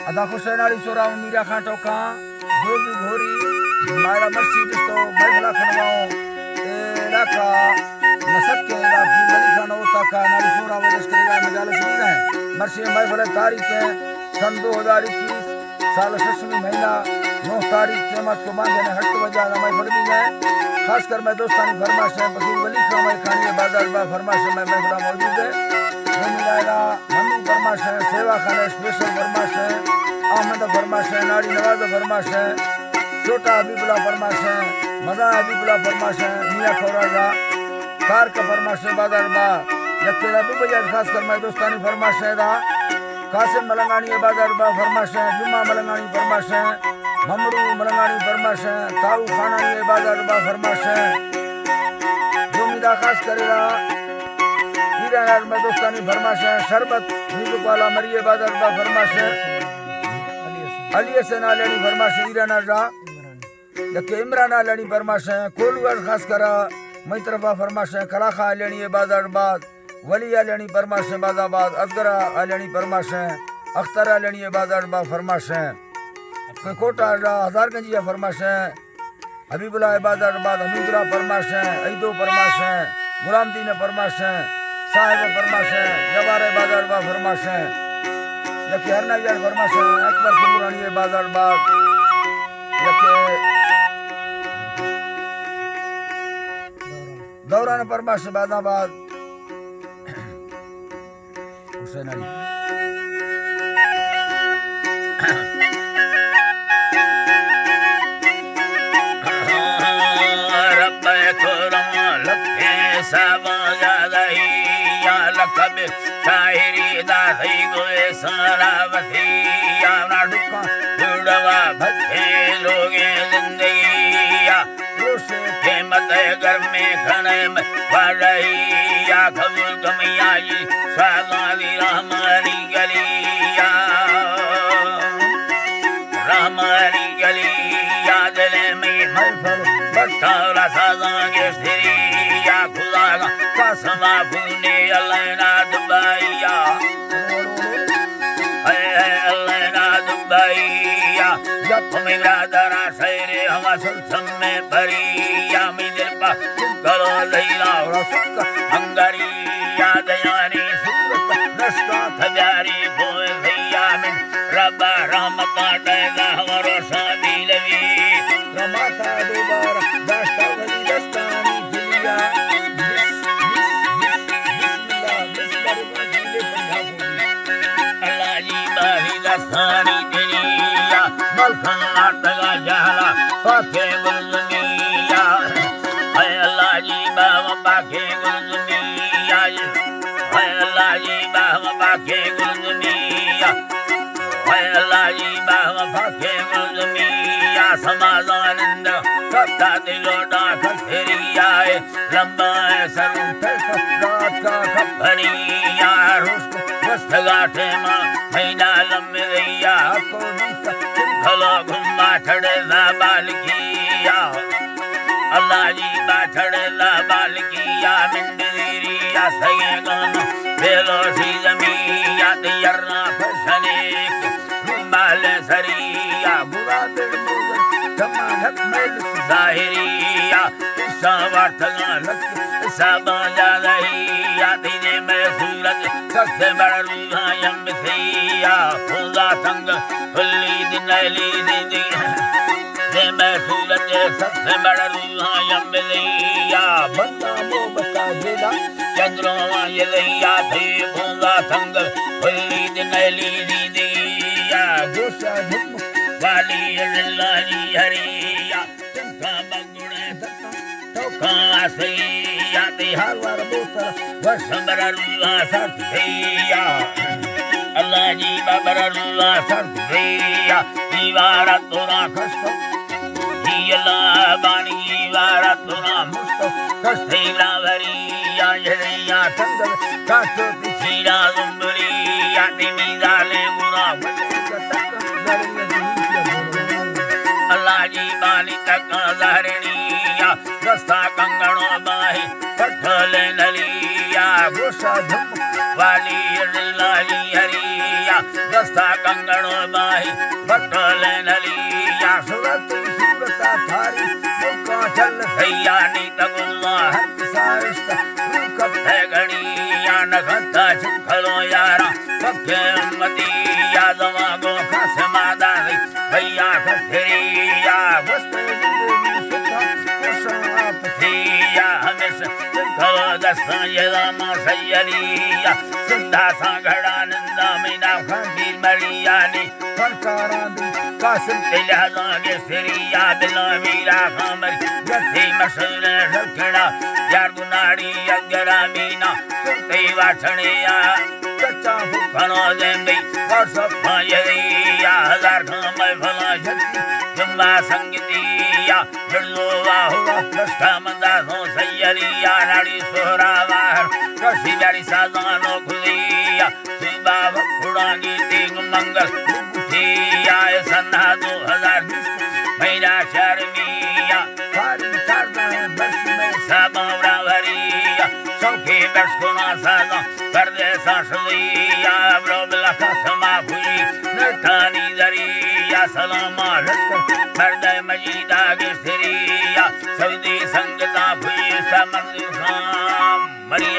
अदा हुसैन अली सोरा मीरा खां टोका जोगी घोरी मायरा मस्जिद तो महला खनवाओ इलाका नसके दा पूरी खान होता का नाली सोरा वजस करेगा मजाल शुरू है मर्सी महफल तारीख है सन 2021 साल 6 महीना 9 तारीख क़यामत को बांधे ने हट वजा महफल भी है खासकर मैं दोस्तानी फरमाश है फकीर वली खां मैं खानी बाजार बा फरमाश में महफल मौजूद है जमीला मंदू फरमाश है सेवा खाना स्पेशल फरमाश है अहमद फरमाश है नारी नवाज फरमाश है छोटा हबीबुल्ला फरमाश है मजा हबीबुल्ला फरमाश है मियां खौराजा कार का फरमाश है बाजार बा यकेला दो बजा खास कर मैं दोस्तानी फरमाश है दा कासिम मलंगानी बाजार बा फरमाश है जुम्मा मलंगानी फरमाश है ममरू मलंगानी फरमाश है ताऊ खानानी बाजार बा फरमाश है जोमिदा खास करेगा हीरा में दोस्तानी फरमाश है शरबत नीलू वाला मरिए बाजार बा फरमाश है अली हसन आलनी फरमाश हीरा नाजा यके इमरान आलनी फरमाश है कोलगढ़ खास करा मई तरफा फरमाश है कलाखा आलनी बाजार बाद वली आलनी फरमाश है बाजाबाद असगरा आलनी फरमाश है अख्तर आलनी बाजार बा फरमाश है कोटा हजारगंज या फरमाश है हबीबुल्ला बाजार बाद हमीदुल्ला फरमाश है ईदो फरमाश है गुलामदीन फरमाश है साहिब फरमाश है जवारे बाजार बा फरमाश है यके हरनाइजर फरमाश है अकबर कुमरानी बाजार बाद यके दौरान फरमाश बाजाबाद हुसैन अली शायरी दाई गोए सरावती याना दुका उड़वा भथे लोगे जिंदगी रोशे के मत घर में खने में पड़ैया खबुल गमिया जी सागाली रहमानी गलिया दिले में महफल बट्टा साजांगे सिरिया खुदा कसमा भूने अलना दुबैया अलना दुबैया जब मेरा दरा शेरे हम सुल्तान में भरिया मिल पा करो लैला रसक अंगरिया दयानी सूरत नस्का थजारी बोल भैया में रब्बा रहमत देगा हमारो शादी लवी रमाता दोबारा दास्ता वली दस्तानी दिलिया अल्लाह जी बाही दस्तानी दिलिया मलखन नाटगा जहला पाके गुलमिया है अल्लाह जी बाह पाके गुलमिया है अल्लाह जी बाह पाके गुलमिया है अल्लाह जी बाह पाके गुलमिया समाजानंद कत्ता दिलोडा खसरिया लंबा सरू रात का खपरिया रुस्क वस्तगाटे मां मैना लम्बिया को खलो घुमा छड़े ला बालकिया अल्लाह जी बा छड़े ला बालकिया मिंदरिया सगे गाना बेलो सी जमिया दियरना फसने रुमाल सरिया बुरा दिल मुझे कमालक मेल जाहिरिया सावर्थगा लक साबाजा रहिया दिने में सूरज सबसे बड़ा रूहा यमसिया खुदा संग फुल्ली दिनली दिदी दे में सूरज सबसे बड़ा रूहा यमसिया बंदा वो बता देगा चंद्रमा ये लिया थे खुदा संग फुल्ली दिनली दिदी या गोशा धुम वाली अल्लाही हरिया चंका बगुड़े दत्ता तो कासे याते हर बोतर वसंबर रुआ सतिया अल्लाह जी बाबर रुआ सतिया दीवार तोरा खस्तो जी अल्लाह बानी दीवार तोरा मुस्तो कस्ते रावरिया यरिया तंगल काटो तिसीरा जुम्बरिया तिमी जाले बुरा अल्लाह जी बानी तक लहरनिया रस्ता कंगणों बाही पठले नलिया गोशा धुम वाली अल्लाह जी हरिया रस्ता कंगणों कंगणो बाही पटल नलिया सूरत सूरता थारी मुका चल भैया नीत गुल्ला हक सारिश्ता रूकत है गणिया नखता चुखलो यारा पक्के मतिया दवागो खस मादारी भैया खथरिया वस्ते जिंदगी सुखा कुशा पथिया हमेशा चुखलो दस्ता ये रामा सैयलिया सिंधा सांगड़ा नंदा मीना खंगी मरिया नी फनकारा दी कासिम लिहाजा के सिरिया बिला मीरा खामर गति मसले रखड़ा यार गुनाड़ी अगरा मीना सुते वाछड़िया चचा भनो देंदी और सब फायरिया हजार खामर भला जति जुम्मा संगतिया बिरलो वाहुआ दस्ता मंदा सो सैयरिया नाड़ी सोहरा वाहर कसी ब्यारी साजानो खुलिया सुबा भुड़ांगी तीग मंगल उठिया सन्ना 2020 महीना शर्मिया थारी तारना बस में साबरा भरिया सौखी बस गुना साजा परदेसा सुलिया ब्रोबला कसमा हुई नठानी दरिया सलामा लश्कर मर्द मजीदा के सिरिया सऊदी संगता हुई समंद मरिया